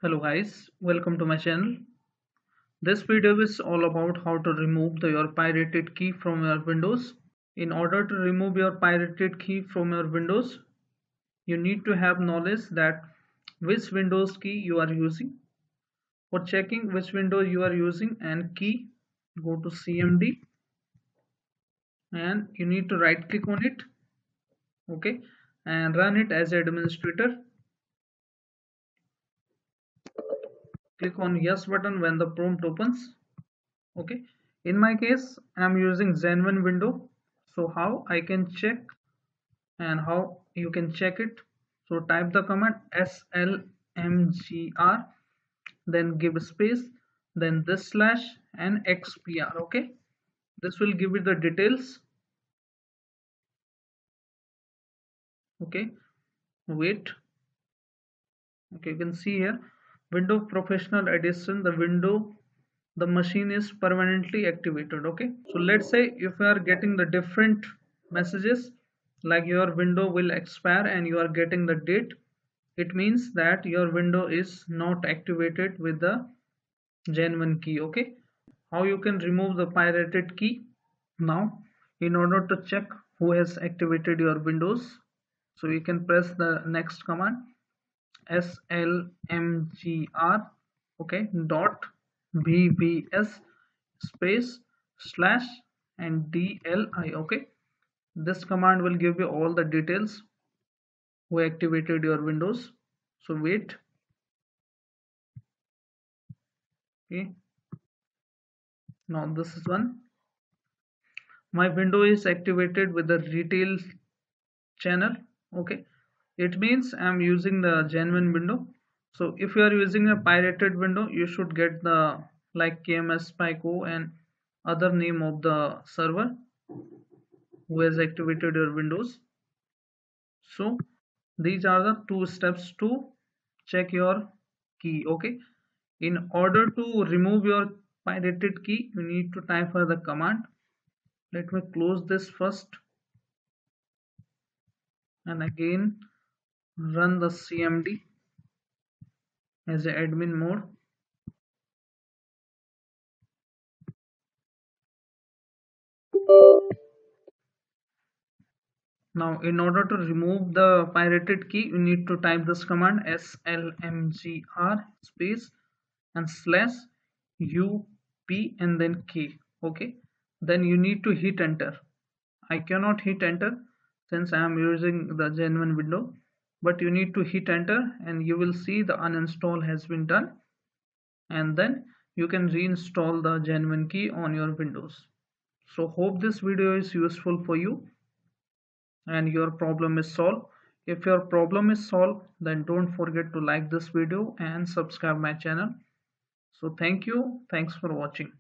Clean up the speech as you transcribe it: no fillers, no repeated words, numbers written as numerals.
Hello guys, welcome to my channel. This video is all about how to remove your pirated key from your Windows. In order to remove your pirated key from your Windows, you need to have knowledge that which Windows key you are using. For checking which window you are using and key, go to CMD and you need to right click on it, okay, and run it as administrator. Click on yes button when the prompt opens. Okay, in my case I'm using Zen1 window. So how I can check and how you can check it? So type the command slmgr, then give space, then this slash and xpr. Okay, this will give you the details. Okay, wait. Okay, you can see here window professional edition, the machine is permanently activated. Okay, so let's say if you are getting the different messages like your window will expire and you are getting the date, it means that your window is not activated with the genuine key. Okay, how you can remove the pirated key? Now in order to check who has activated your windows, so you can press the next command slmgr, okay, dot vvs space slash and dli. Okay, this command will give you all the details who activated your windows. So wait. Okay, now this is one. My window is activated with the retail channel. Okay, it means I'm using the genuine window. So if you are using a pirated window, you should get the like KMS Pico and other name of the server who has activated your windows. So these are the two steps to check your key. Okay, in order to remove your pirated key, you need to type the command. Let me close this first and again run the CMD as a admin mode. Now in order to remove the pirated key, you need to type this command slmgr space and slash up and then k. Okay, then you need to hit enter. I cannot hit enter since I am using the genuine window, but you need to hit enter and you will see the uninstall has been done, and then you can reinstall the genuine key on your Windows. So hope this video is useful for you and your problem is solved. If your problem is solved, then don't forget to like this video and subscribe my channel. So thank you. Thanks for watching.